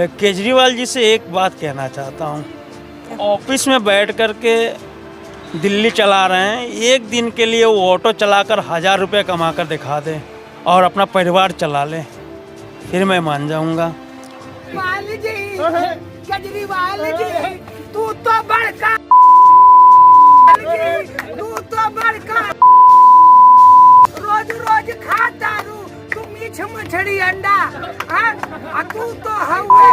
केजरीवाल जी से एक बात कहना चाहता हूँ। ऑफिस में बैठ कर के दिल्ली चला रहे हैं, एक दिन के लिए वो ऑटो चलाकर 1000 रुपये कमा कर दिखा दें और अपना परिवार चला लें, फिर मैं मान जाऊँगा। केजरीवाल जी, तू तो बड़का रोज रोज खाता रू, तू मीठ मछली अंडा, तू तो हवे।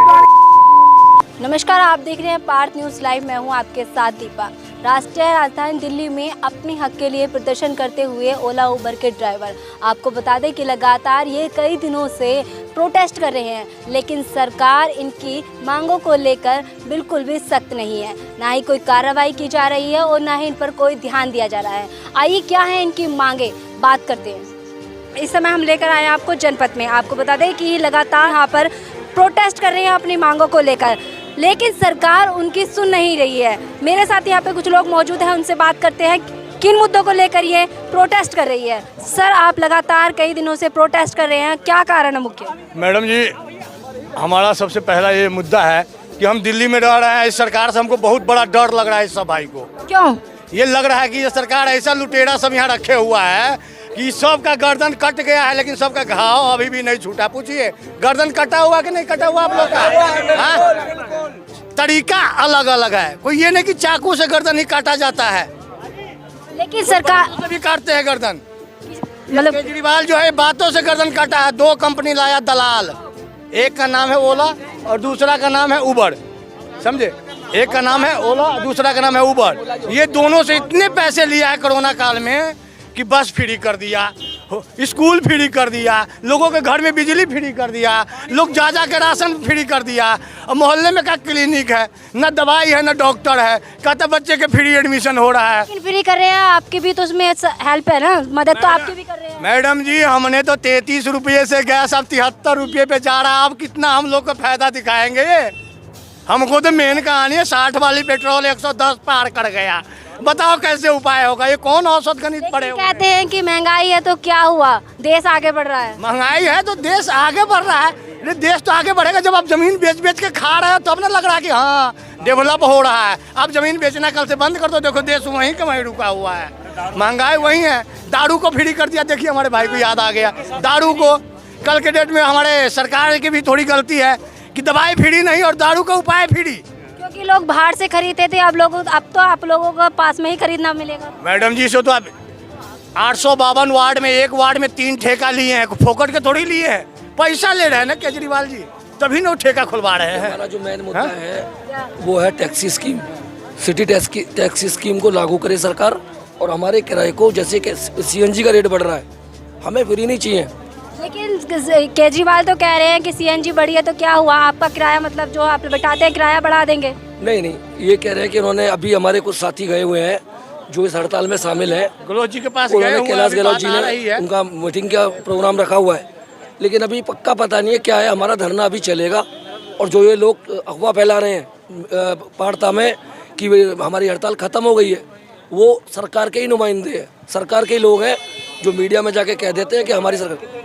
नमस्कार, आप देख रहे हैं पार्थ न्यूज़ लाइव। मैं हूं आपके साथ दीपा। राष्ट्रीय राजधानी दिल्ली में अपने हक के लिए प्रदर्शन करते हुए ओला उबर के ड्राइवर, आपको बता दें कि लगातार ये कई दिनों से प्रोटेस्ट कर रहे हैं, लेकिन सरकार इनकी मांगों को लेकर बिल्कुल भी सख्त नहीं है। ना ही कोई कार्रवाई की जा रही है और ना ही इन पर कोई ध्यान दिया जा रहा है। आइए क्या है इनकी मांगे, बात करते हैं। इस समय हम लेकर आए हैं आपको जनपद में। आपको बता दें कि लगातार यहाँ पर प्रोटेस्ट कर रहे हैं अपनी मांगों को लेकर, लेकिन सरकार उनकी सुन नहीं रही है। मेरे साथ यहाँ पे कुछ लोग मौजूद हैं, उनसे बात करते हैं किन मुद्दों को लेकर ये प्रोटेस्ट कर रही है। सर, आप लगातार कई दिनों से प्रोटेस्ट कर रहे हैं, क्या कारण है मुख्य? मैडम जी, हमारा सबसे पहला ये मुद्दा है कि हम दिल्ली में रह रहे हैं। इस सरकार से हमको बहुत बड़ा डर लग रहा है। इस सब भाई को क्यों ये लग रहा है कि ये सरकार ऐसा लुटेरा सब यहाँ रखे हुआ है कि सबका गर्दन कट गया है, लेकिन सबका घाव अभी भी नहीं छूटा। पूछिए, गर्दन कटा हुआ कि नहीं कटा हुआ आप लोग का? तरीका अलग अलग है। कोई ये नहीं कि चाकू से गर्दन ही काटा जाता है, लेकिन सरकार भी काटते हैं गर्दन। मतलब केजरीवाल जो है बातों से गर्दन काटा है। 2 कंपनी लाया दलाल, एक का नाम है ओला और दूसरा का नाम है उबर, समझे? एक का नाम है ओला, दूसरा का नाम है उबर। ये दोनों से इतने पैसे लिया है कोरोना काल में कि बस फ्री कर दिया, स्कूल फ्री कर दिया, लोगों के घर में बिजली फ्री कर दिया, लोग जा के राशन फ्री कर दिया। और मोहल्ले में का क्लिनिक है, न दवाई है न डॉक्टर है, कहते बच्चे के फ्री एडमिशन हो रहा है। फ्री कर रहे हैं, आपकी भी तो उसमें हेल्प है ना, मदद तो आपकी भी कर रहे हैं। मैडम जी, हमने तो 33 रुपये से गैस अब 73 रुपये पे जा रहा है। अब कितना हम लोग को फायदा दिखाएंगे? हमको तो मेन कहानी है, 60 वाली पेट्रोल 110 पार कर गया। बताओ कैसे उपाय होगा? ये कौन औसत गणित पड़े? कहते हैं कि महंगाई है तो क्या हुआ, देश आगे बढ़ रहा है। महंगाई है तो देश आगे बढ़ रहा है। देश तो आगे बढ़ेगा जब आप जमीन बेच बेच के खा रहे हो, तब ना लग रहा है कि हाँ डेवलप हो रहा है। आप जमीन बेचना कल से बंद कर दो, देखो देश वहीं का वहीं रुका हुआ है। महंगाई वही है। दारू को फ्री कर दिया। देखिए, हमारे भाई को याद आ गया दारू को। कल के डेट में हमारे सरकार की भी थोड़ी गलती है कि दवाई फ्री नहीं और दारू का उपाय फ्री, क्योंकि लोग बाहर से खरीदते थे। अब तो आप लोगों को पास में ही खरीदना मिलेगा। मैडम जी, सो तो आप 852 वार्ड में, एक वार्ड में 3 ठेका लिए हैं। फोकट के थोड़ी लिए हैं, पैसा ले रहे हैं ना केजरीवाल जी, तभी ना ठेका खुलवा रहे हैं। हमारा जो मेन मुद्दा है वो है taxi scheme. City taxi scheme को लागू करे सरकार, और हमारे किराए को, जैसे कि CNG का रेट बढ़ रहा है, हमें फ्री नहीं चाहिए। लेकिन केजरीवाल तो कह रहे हैं कि CNG बढ़ी है तो क्या हुआ, आपका किराया मतलब जो आप बताते हैं किराया बढ़ा देंगे। नहीं, ये कह रहे हैं कि उन्होंने, अभी हमारे कुछ साथी गए हुए हैं जो इस हड़ताल में शामिल हैं, गहलोत जी के पास उन्होंने, कैलाश गहलोत जी ने उनका मीटिंग का प्रोग्राम रखा हुआ है, लेकिन अभी पक्का पता नहीं है क्या है। हमारा धरना अभी चलेगा, और जो ये लोग अफवाह फैला रहे हैं पारता में कि हमारी हड़ताल खत्म हो गई है, वो सरकार के ही नुमाइंदे हैं, सरकार के ही लोग हैं जो मीडिया में जाके कह देते हैं कि हमारी सरकार।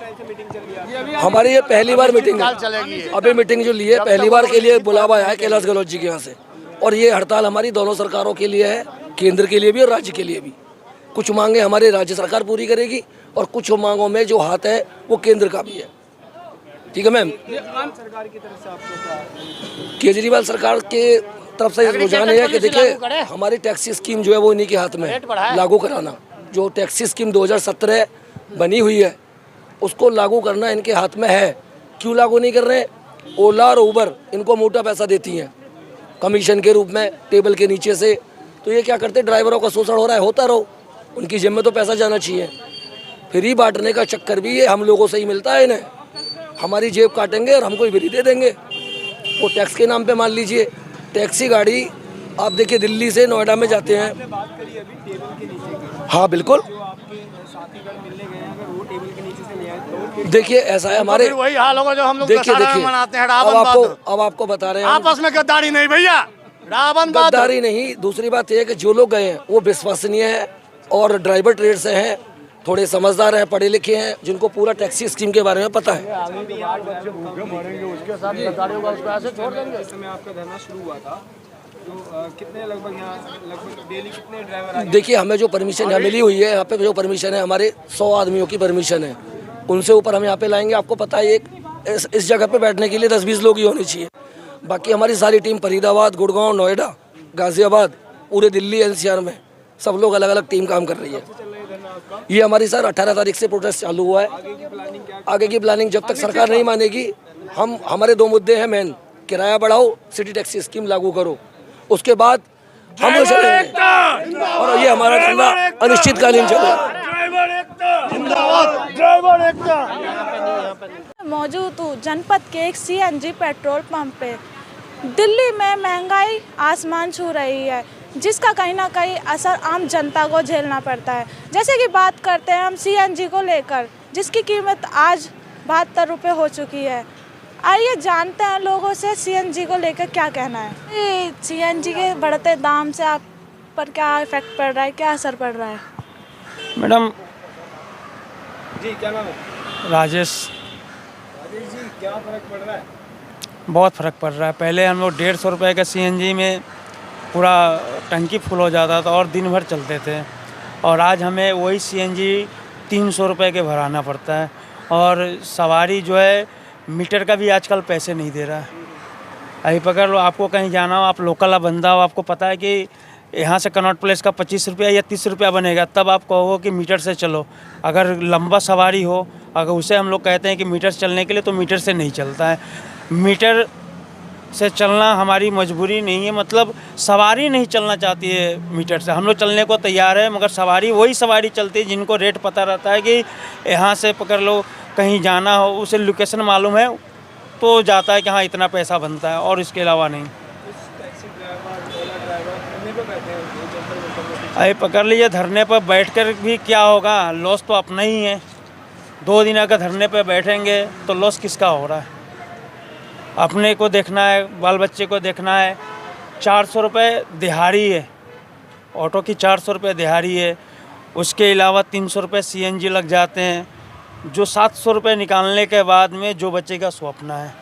हमारी ये पहली बार मीटिंग है। अभी मीटिंग जो ली है, पहली बार के लिए बुलावा आया है कैलाश गहलोत जी के यहाँ से। और ये हड़ताल हमारी दोनों सरकारों के लिए है, केंद्र के लिए भी और राज्य के लिए भी। कुछ मांगे हमारी राज्य सरकार पूरी करेगी, और कुछ मांगों में जो हाथ है वो केंद्र का भी है। ठीक है मैम। केजरीवाल सरकार के तरफ से रुझान है कि देखिए, हमारी टैक्सी स्कीम जो है वो इन्हीं के हाथ में है लागू कराना। जो टैक्सी स्कीम 2017 बनी हुई है, उसको लागू करना इनके हाथ में है। क्यों लागू नहीं कर रहे? ओला और उबर इनको मोटा पैसा देती हैं कमीशन के रूप में, टेबल के नीचे से। तो ये क्या करते, ड्राइवरों का शोषण हो रहा है, होता रहो, उनकी जेब में तो पैसा जाना चाहिए। फ्री बांटने का चक्कर भी ये हम लोगों से ही मिलता है इन्हें। हमारी जेब काटेंगे और हमको फ्री दे देंगे। वो टैक्स के नाम पे मान लीजिए, टैक्सी गाड़ी आप देखिए दिल्ली से नोएडा में जाते हैं। हाँ बिल्कुल, देखिए ऐसा है हमारे, वही हाल होगा जो हम लोग देखिए मनाते हैं। अब आपको बता रहे हैं, आपस में गद्दारी नहीं भैया, गद्दारी नहीं। दूसरी बात यह है कि जो लोग गए हैं वो विश्वसनीय है और ड्राइवर ट्रेड से हैं, थोड़े समझदार हैं, पढ़े लिखे हैं, जिनको पूरा टैक्सी स्कीम के बारे में पता है। इस समय आपका धरना शुरू हुआ था, तो कितने लगभग डेली कितने ड्राइवर? देखिए, हमें जो परमिशन यहाँ मिली हुई है, यहाँ पे जो परमिशन है हमारे 100 आदमियों की परमिशन है, उनसे ऊपर हम यहाँ पे लाएंगे। आपको पता है इस जगह पे बैठने के लिए 10-20 लोग ही होने चाहिए। बाकी हमारी सारी टीम फरीदाबाद, गुड़गांव, नोएडा, गाजियाबाद, पूरे दिल्ली एनसीआर में सब लोग अलग अलग टीम काम कर रही है। ये हमारी सर 18 तारीख से प्रोटेस्ट चालू हुआ है। आगे की प्लानिंग जब तक सरकार नहीं मानेगी, हमारे 2 मुद्दे हैं मेन, किराया बढ़ाओ, सिटी टैक्सी स्कीम लागू करो, उसके बाद हम लोग चलेंगे और ये हमारा धरना अनिश्चितकालीन चलेगा। मौजूद हूँ जनपद के एक सीएनजी पेट्रोल पंप पे। दिल्ली में महंगाई आसमान छू रही है, जिसका कहीं ना कहीं असर आम जनता को झेलना पड़ता है। जैसे कि बात करते हैं हम सीएनजी को लेकर, जिसकी कीमत आज 72 रुपये हो चुकी है। आइए जानते हैं लोगों से सीएनजी को लेकर क्या कहना है। सीएनजी के बढ़ते दाम से आप पर क्या इफेक्ट पड़ रहा है, क्या असर पड़ रहा है? मैडम जी क्या नाम है? राजेश, जी क्या फर्क पड़ रहा है? बहुत फ़र्क पड़ रहा है। पहले हम लोग 150 रुपये का सीएनजी में पूरा टंकी फुल हो जाता था और दिन भर चलते थे, और आज हमें वही सीएनजी 300 रुपये के भराना पड़ता है। और सवारी जो है मीटर का भी आजकल पैसे नहीं दे रहा है। अभी पकड़ लो, आपको कहीं जाना हो, आप लोकल बंदा हो, आपको पता है कि यहाँ से कनॉट प्लेस का 25 रुपया या 30 रुपया बनेगा, तब आप कहो कि मीटर से चलो। अगर लंबा सवारी हो, अगर उसे हम लोग कहते हैं कि मीटर चलने के लिए, तो मीटर से नहीं चलता है। मीटर से चलना हमारी मजबूरी नहीं है, मतलब सवारी नहीं चलना चाहती है मीटर से। हम लोग चलने को तैयार है, मगर सवारी वही सवारी चलती है जिनको रेट पता रहता है कि यहाँ से पकड़ लो कहीं जाना हो, उसे लोकेशन मालूम है तो जाता है कि हाँ इतना पैसा बनता है, और इसके अलावा नहीं। अरे पकड़ लीजिए, धरने पर बैठकर भी क्या होगा, लॉस तो अपना ही है। 2 दिन अगर धरने पर बैठेंगे तो लॉस किसका हो रहा है? अपने को देखना है, बाल बच्चे को देखना है। 400 रुपये दिहाड़ी है, ऑटो की 400 रुपये दिहाड़ी है। उसके अलावा 300 रुपये सीएनजी लग जाते हैं, जो 700 रुपये निकालने के बाद में जो बचेगा सो अपना है।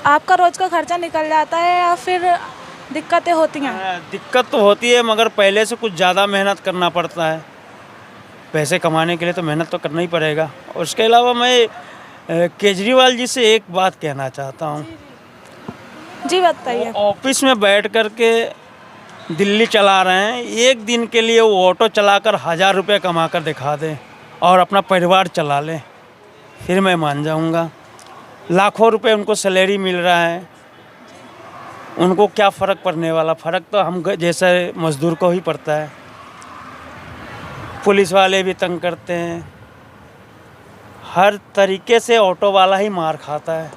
आपका रोज का खर्चा निकल जाता है या फिर दिक्कतें होती हैं? दिक्कत तो होती है, मगर पहले से कुछ ज़्यादा मेहनत करना पड़ता है। पैसे कमाने के लिए तो मेहनत तो करना ही पड़ेगा। और उसके अलावा मैं केजरीवाल जी से एक बात कहना चाहता हूँ। जी बताइए। ऑफिस में बैठ कर के दिल्ली चला रहे हैं, एक दिन के लिए वो ऑटो चलाकर 1000 रुपये कमा कर दिखा दें और अपना परिवार चला लें, फिर मैं मान जाऊँगा। लाखों रुपए उनको सैलरी मिल रहा है, उनको क्या फ़र्क पड़ने वाला? फ़र्क तो हम जैसे मज़दूर को ही पड़ता है। पुलिस वाले भी तंग करते हैं, हर तरीके से ऑटो वाला ही मार खाता है।